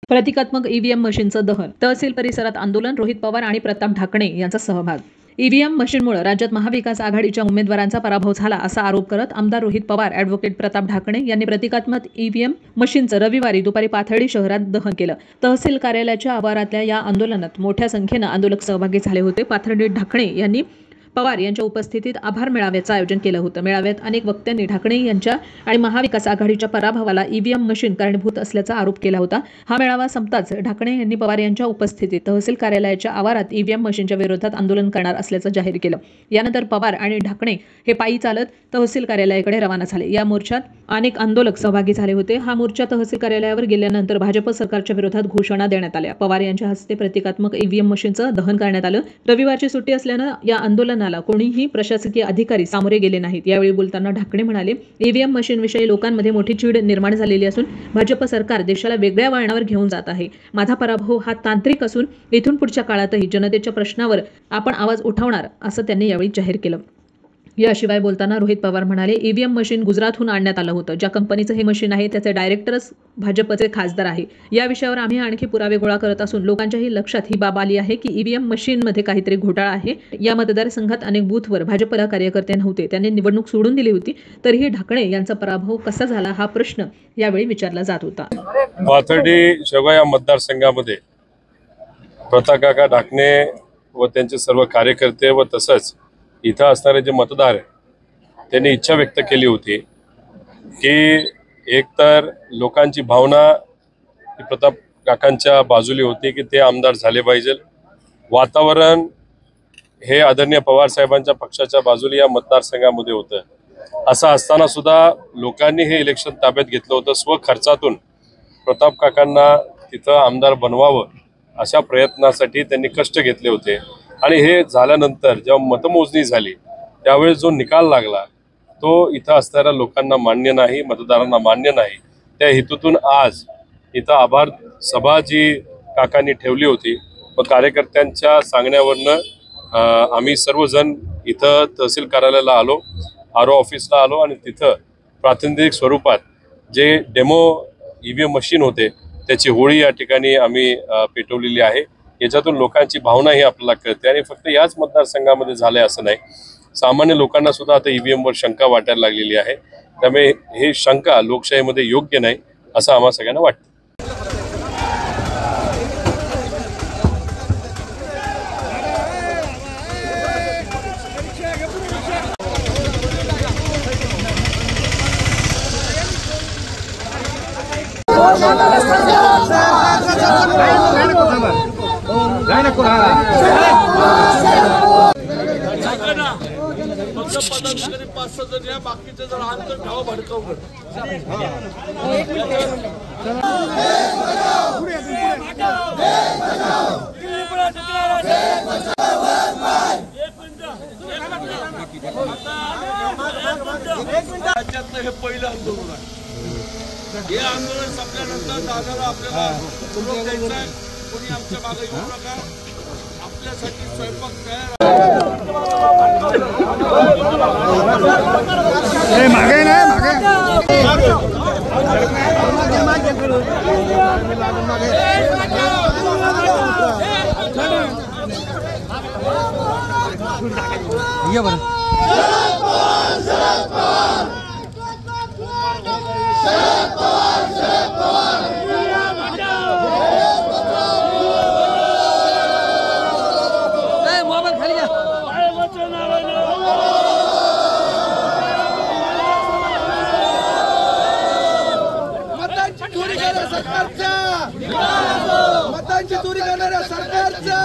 प्रतिकात्मक ईव्हीएम मशीनचं दहन, तहसील परिसरात आंदोलन, रोहित पवार आणि प्रताप ढाकणे यांचा सहभाग। ईव्हीएम मशीनमुळे राज्यात महाविकास आघाडीच्या उमेदवारांचा पराभव झाला असा आरोप करत आमदार रोहित पवार, ॲडव्होकेट प्रताप ढाकणे यांनी प्रतिकात्मक ईव्हीएम मशीनचं रविवारी दुपारी पाथर्डी शहरात दहन केलं। तहसील कार्यालयाच्या आवारातल्या या आंदोलनात मोठ्या संख्येनं आंदोलक सहभागी झाले होते। पाथर्डी ढाकणे यांनी पवार यांच्या उपस्थितीत आभार मेळाव्याचं आयोजन केलं होतं। मेळाव्यात अनेक वक्त्यांनी ढाकणे यांच्या आणि महाविकास आघाडीच्या पराभवाला ईव्हीएम मशीन कारणीभूत असल्याचा आरोप केला होता। हा मेळावा संपताच ढाकणे यांनी पवार यांच्या उपस्थितीत तहसील कार्यालयाच्या आवारात ईव्हीएम मशीनच्या विरोधात आंदोलन करणार असल्याचं जाहीर केलं। यानंतर पवार आणि ढाकणे हे पायी चालत तहसील कार्यालयाकडे रवाना झाले। या मोर्चात अनेक आंदोलक सहभागी झाले होते। हा मोर्चा तहसील कार्यालयावर गेल्यानंतर भाजप सरकारच्या विरोधात घोषणा देण्यात आल्या। पवार यांच्या हस्ते प्रतिकात्मक ईव्हीएम मशीनचं दहन करण्यात आलं। रविवारची सुट्टी असल्यानं या आंदोलनाला कोणीही प्रशासकीय अधिकारी सामोरे गेले नाहीत। यावेळी बोलताना ढाकणे म्हणाले, ईव्हीएम मशीनविषयी लोकांमध्ये मोठी चीड निर्माण झालेली असून भाजप सरकार देशाला वेगळ्या वळणावर घेऊन जात आहे। माझा पराभव हा तांत्रिक असून इथून पुढच्या काळातही जनतेच्या प्रश्नावर आपण आवाज उठवणार असं त्यांनी यावेळी जाहीर केलं। याशिवाय बोलताना रोहित पवार म्हणाले, ईव्हीएम मशीन गुजरातहून आणण्यात आलं होतं। ज्या कंपनीचं हे मशीन आहे त्याचे डायरेक्टरच भाजपचे खासदार आहे। या विषयावर आम्ही आणखी पुरावे गोळा करत असून लोकांच्याही लक्षात ही बाब आली आहे की ईव्हीएम मशीनमध्ये काहीतरी घोटाळा आहे। या मतदारसंघात अनेक बूथवर भाजपला कार्यकर्ते नव्हते, त्यांनी निवडणूक सोडून दिली होती। तरीही ढाकणे यांचा पराभव कसा झाला हा प्रश्न यावेळी विचारला जात होता। पाथर्डी शेवगाव मतदारसंघामध्ये प्रतापकाका ढाकणे व त्यांचे सर्व कार्यकर्ते व तसंच इथं असणारे जे मतदार आहेत त्यांनी इच्छा व्यक्त केली होती की एकतर लोकांची भावना प्रताप काकांच्या बाजूली होती की ते आमदार झाले पाहिजे। वातावरण हे आदरणीय पवार साहेबांच्या पक्षाच्या बाजूली या मतदारसंघामध्ये होतं। असं असताना सुद्धा लोकांनी हे इलेक्शन ताब्यात घेतलं होतं। स्वखर्चातून प्रताप काकांना तिथं आमदार बनवावं अशा प्रयत्नासाठी त्यांनी कष्ट घेतले होते आणि हे झाल्यानंतर जेव्हा मतमोजणी झाली त्यावेळेस जो निकाल लागला तो इथं असणाऱ्या लोकांना मान्य नाही, मतदारांना मान्य नाही। त्या हेतूतून आज इथं आभार सभा जी काकांनी ठेवली होती व कार्यकर्त्यांच्या सांगण्यावरनं आम्ही सर्वजण इथं तहसील कार्यालयाला आलो, आरओ ऑफिसला आलो आणि तिथं प्रातिनिधिक स्वरूपात जे डेमो ईव्हीएम मशीन होते त्याची होळी या ठिकाणी आम्ही पेटवलेली आहे। याच्यातून लोकांची भावनाही आपल्याला कळते आणि फक्त याच मतदारसंघामध्ये झालंय असं नाही, सामान्य लोकांना सुद्धा आता ईव्हीएमवर शंका वाटायला लागलेली आहे। त्यामुळे हे शंका लोकशाहीमध्ये योग्य नाही असं आम्हा सगळ्यांना वाटतं। पदाधिकारी 5-6 जण या बाकीचे जर अंतर ठाव भडकवलं राज्यातलं हे पहिलं आंदोलन आहे। हे आंदोलन संपल्यानंतर दादाला आपल्याला निरोप द्यायचा आहे। कोणी आमच्या मागे येऊ नका, आपल्यासाठी स्वयंपाक तयार मागे नाही मागे बरं मतदानची चोरी करणाऱ्या सरकारचा